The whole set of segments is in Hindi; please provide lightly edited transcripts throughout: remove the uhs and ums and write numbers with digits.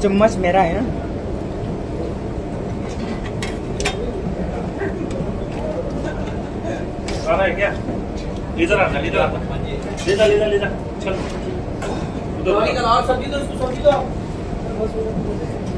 चम्मच मेरा है ना। खाना है क्या? इधर आना, इधर आना। ले जा चल। उधर और सब्जी दो, इसको सब्जी दो।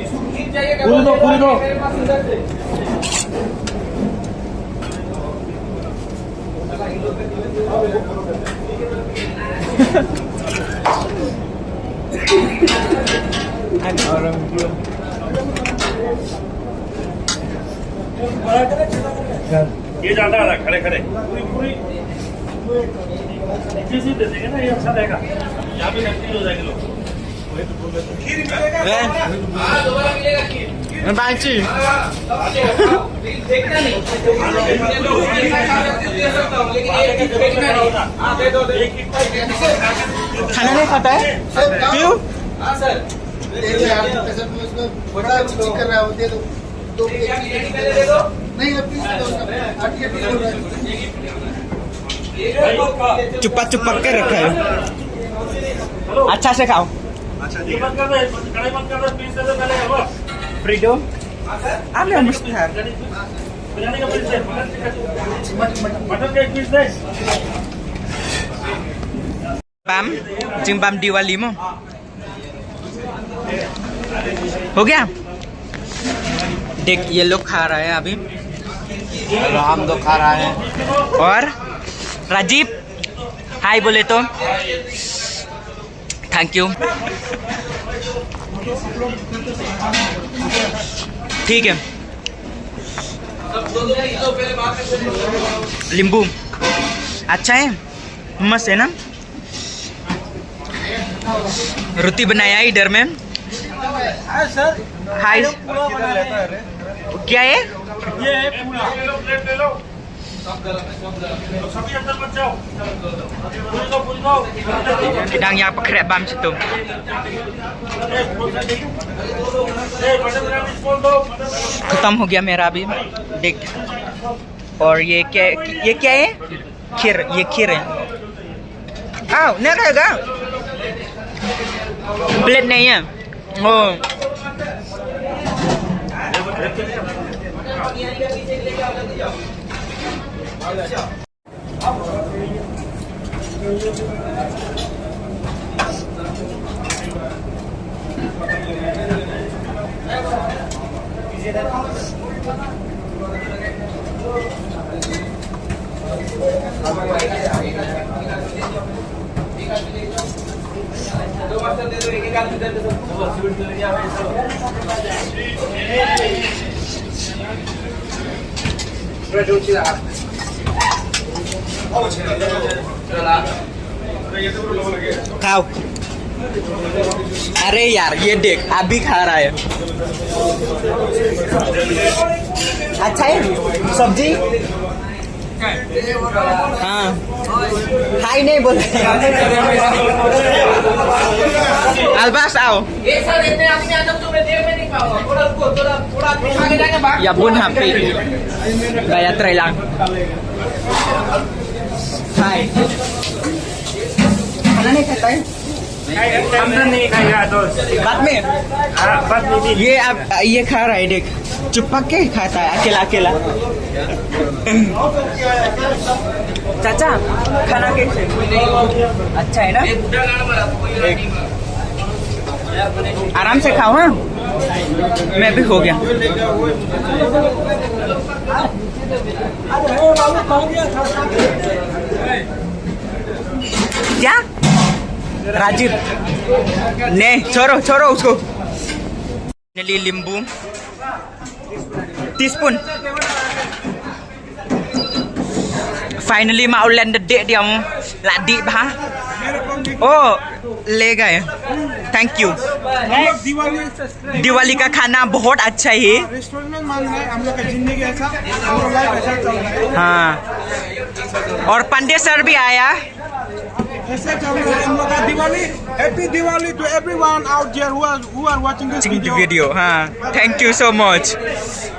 इसको खीर चाहिए क्या? पूरी दो। मेरे पास इधर से। ये ज्यादा है, खड़े पूरी चीज़ दे देंगे ना, ये अच्छा रहेगा। यहाँ भी नकली हो जाएंगे लोग। खीर मिलेगा? हाँ, दोबारा मिलेगा खीर। बांची देखना नहीं। खाना नहीं खाता है क्यों? हाँ सर, बड़ा चिक कर रहा है, दे दो। नहीं चुपक चुपक के रखा है। अच्छा से खाओ। ये बंद कर दे, कढ़ाई बंद कर दे, पीस दे दे पहले वो। फ्रीडो आपने मस्त है। बिरयानी का पीस दे, मटन का एक पीस दे। बम जिम्बाम दिवाली में हो गया। देख ये लोग खा रहा है अभी, हम तो खा रहा है। और राजीव हाय बोले तो थैंक यू। ठीक है, नींबू अच्छा है, मस्त है ना। रोटी बनाया है इधर में। हाय क्या है? ये है पूरा। प्लेट ले लो। सभी अंदर मत जाओ। पूरी दो। Sedang yang pakai bam situ. खत्म हो गया मेरा अभी, देख। और ये क्या है? खीर, ये खीर है। आओ नहीं रहेगा, प्लेट नहीं है। ओ खाओ। अरे यार ये देख अभी खा रहा है। अच्छा है सब्जी। हाँ हाय नहीं बोले। अलबास आओ या बुन happy gaya trailang। हाय खाना नहीं खाता है? अंदर नहीं खाएगा तो बाद में। बाद में भी। ये अब ये खा रहा है, देख चुपक के खाता है अकेला अकेला। चाचा खाना कैसे? अच्छा है ना, आराम से खाओ। हाँ मैं भी हो गया। क्या राजीव ने छोड़ो उसको। नींबू teaspoon. Finally mau lên đĩa đi ông là đi hả? ओ ले गए, थैंक यू। दिवाली का खाना बहुत अच्छा है। रेस्टोरेंट में मान रहे हम लोग का जिंदगी ऐसा, हम लोग लाइफ ऐसा चल रहा है। हाँ और पांडे सर भी आया। ऐसे चल रहा है हम लोग का Diwali. Happy Diwali to everyone out there who are watching this video. हाँ थैंक यू सो मच।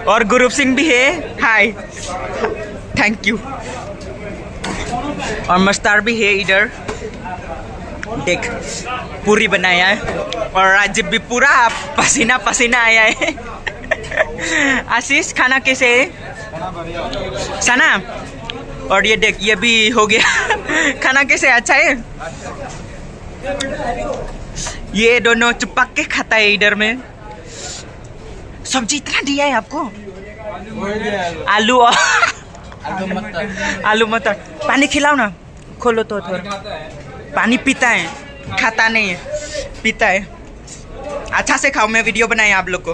और गुरूप सिंह भी है, हाय थैंक यू। और मस्तार भी है इधर। देख पूरी बनाया है और राजीव भी पूरा पसीना पसीना आया है। आशीष खाना कैसे है? सना और ये देख ये भी हो गया। खाना कैसे अच्छा है? ये दोनों चुपक के खाता है इधर में। सब्जी इतना दिया है आपको? आलू और आलू मटर। पानी खिलाओ ना, खोलो तो थोड़ा। पानी पीता है, खाता नहीं है, पीता है। अच्छा से खाओ, मैं वीडियो बनाए आप लोग को।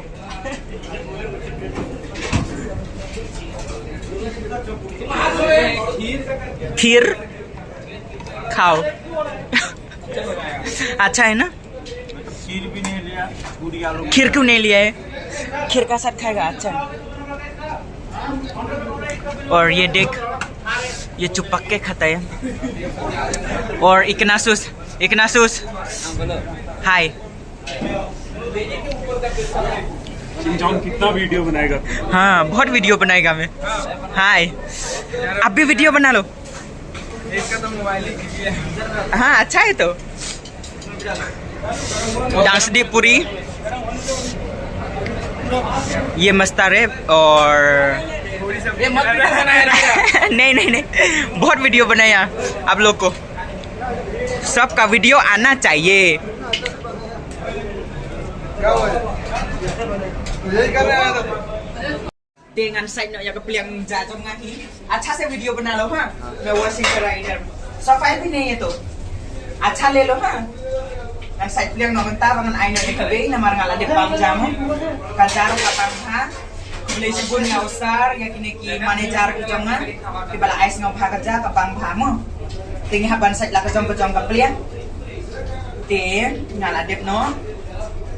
खीर खाओ। अच्छा है ना? खीर भी नहीं लिया, पूरी आलू। खीर क्यों नहीं लिया है? खीर का साथ खाएगा, अच्छा है। और ये देख ये चुपक के खाता है। और इकनासुस हाय। जॉन कितना वीडियो बनाएगा? हाँ बहुत वीडियो बनाएगा मैं। हाय, आप भी वीडियो बना लो। इसका तो मोबाइल ही कीजिए। हाँ अच्छा है तो। डांस डी पूरी, ये मस्तार है और नहीं बहुत वीडियो बनाया आप लोग को। सबका वीडियो आना चाहिए। Dengan saya nak yang kepeliang jatuh ngahi. अच्छा से वीडियो बना लो हाँ। मैं वॉशिंग कर रहा इधर। सफाई भी नहीं है तो अच्छा ले लो हाँ। Ang saya peliang naman ta bangan ay na dikabe na marangala de pang jamu. Kajaro kapang ha. Mulai sibun nga usar ya kini ki manager ko jonga. Di bala ais nga bha kerja kapang bhamu. Tingi haban sa la ka jong ka peliang. Te ngala dep no.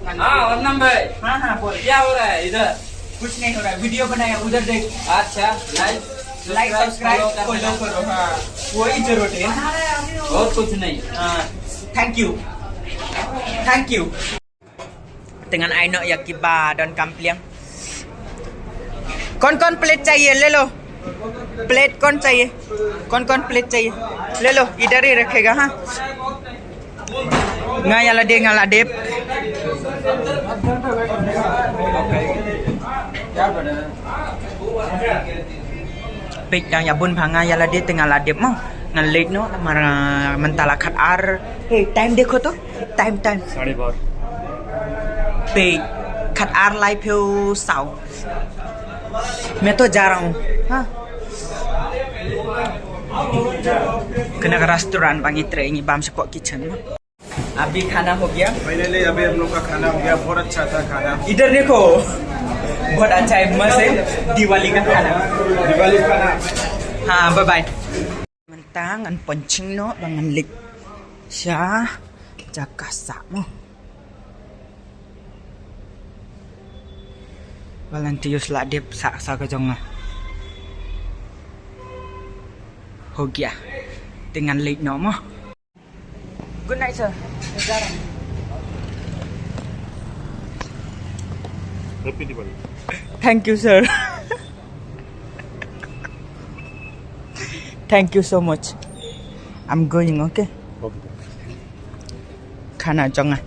हाँ वरनम भाई। हाँ हाँ बोल। क्या हो रहा है इधर? कुछ नहीं हो रहा है, वीडियो बनाया उधर देख। अच्छा लाइक सब्सक्राइब फॉलो करो। हाँ वही जरूरत है। और कुछ नहीं। हाँ thank you dengan Aino Yakiba dan Kampliang। कौन प्लेट चाहिए ले लो। प्लेट कौन चाहिए? कौन प्लेट चाहिए ले लो, इधर ही रखेगा। हाँ ngala dep pik yang yabun bhanga yala de tengah ladep mau ngan late no mara mentala khat ar। hey time देखो तो time 12:30 पे खट आर लाइफ है साउ। मैं तो जा रहा हूँ। हाँ kena ke restoran Bang Itre ini Bam Sepok Kitchen। अभी खाना हो गया फाइनली। अभी हम लोग का खाना हो गया, बहुत अच्छा था खाना। इधर देखो बहुत अच्छा है, मस्त है। दिवाली का खाना। हाँ bye bye. Mentangan pancing no bangan lik sya jakasa mo Valantius la dep sa ka jonga ho gya dengan lik no mo। Good night sir। Happy Diwali. Thank you sir। Thank you so much। I'm going okay। खाना jonga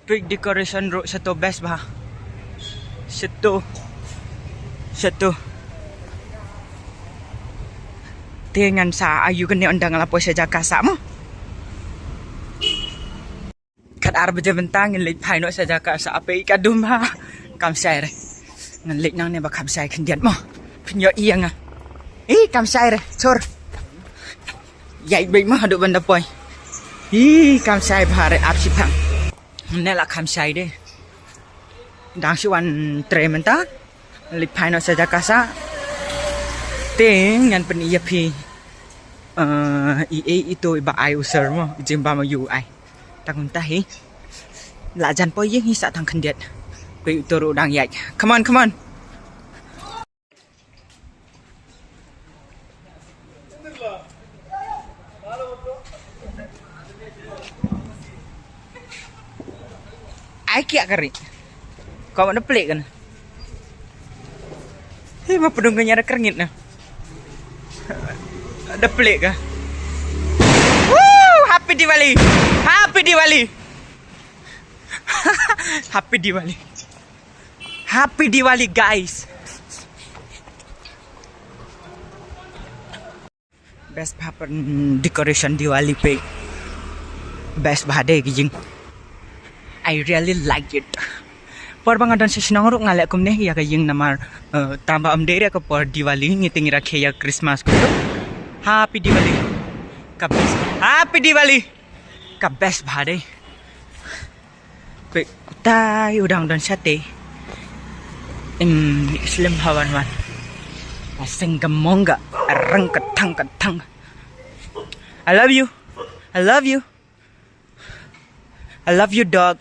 big decoration ro satu best bah satu dengan sa ayu kene undang la poisa jaka sa mo kat ar beje bentang ngelik phai no sa jaka sa ape kadum ha kam sai re ngelik nang ne ba kam sai khendiat mo pinyo iang à ý kam sai re chor dạy bị mà được bên đập bồi ý cam sai bà re áp xịt thẳng nên là cam sai đi đang siêu ăn tre mình ta lịch phai nó sẽ ra casa tiếng ngàn bên EFP itu ba ai user mo jim ba ma yu ai takun ta hi la jan po yeng hi sa thang khendiat pe toro đang dạy come on ai kia kari kau mana pelik kan hei ma pedungnya ada kerngit nah ada pelik kah Diwali! Happy Diwali! Happy Diwali! Happy Diwali, guys! Best paper decoration Diwali पे best भादे की जिंग. I really like it. Por bang adan sesinang ruk ngalek kumne ya ka jing namar tambah amdere ka por Diwali ngiting rakhe ya Christmas ko. Happy Diwali. Ka best. Happy Diwali. Ka best Bhade. Pe tai udang dan sate. Islam hawan wan. Asing gamonga arang katang. I love you. I love you. I love you, dog.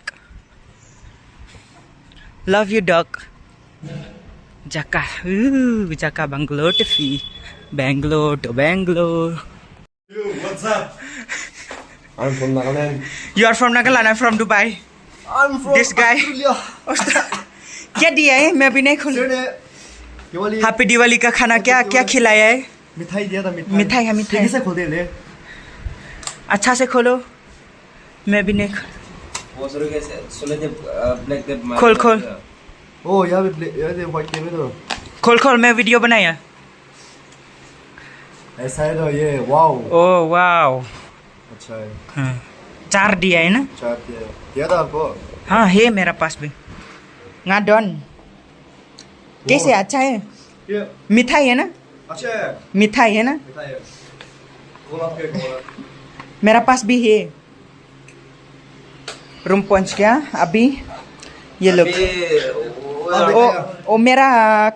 Love you, dog. Jaka. Jaka Bangalore to fee. Bangalore to Bangalore. Yo, what's up? I'm from Nagaland. You are from Nagaland. I'm from Dubai. I'm from This guy. Australia. क्या दिया है मैं भी नहीं खोल. दिवाली हैप्पी दिवाली का खाना क्या क्या खिलाया है. मिठाई दिया था मिठाई है मिठाई. कैसे खोल दे ले अच्छा से खोलो. मैं भी नहीं खोल खोल ओ यहाँ पे व्हाइट टेप है तो खोल मैं वीडियो बनाया. ऐसा है तो ये वाओ ओ वाओ. अच्छा है. हाँ. 4 दिया है ना. 4 दिया था आपको. हाँ है मेरा पास भी. Ngadon. कैसे अच्छा है. ये मिठाई है ना. अच्छा है. मिठाई है ना. मिठाई है. गोलाब के गोलाब. मेरा पास भी है. रूम पहुंच गया अभी. ये लोग ओ मेरा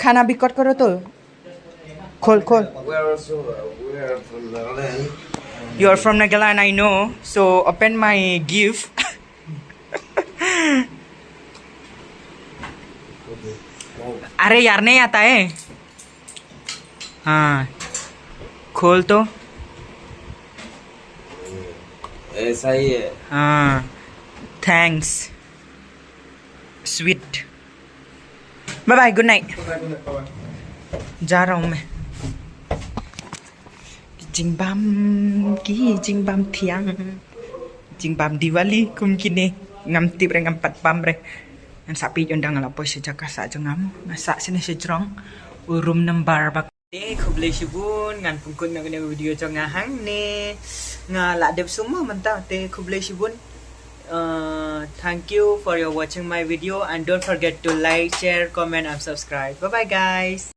खाना भी कट करो तो. खोल You are from Nagaland, I know. So open my gift. अरे यार नहीं आता है. हाँ खोल तो. ऐसा ही है. हाँ thanks. Sweet. Bye bye. Good night. जा रहा हूँ मैं. Jingbam tiang. Jingbam Diwali kum kini ngam tip re ngam pat pam re. Ngan sapi jondang la poi sejak sa jengam. Masak sini sejrong. Urum nembar bak. Khuble shibun ngan pungkun nak kena video cho ngahang ne. Nga la dep semua mentah te khuble shibun. Thank you for your watching my video and don't forget to like, share, comment and subscribe. Bye bye guys.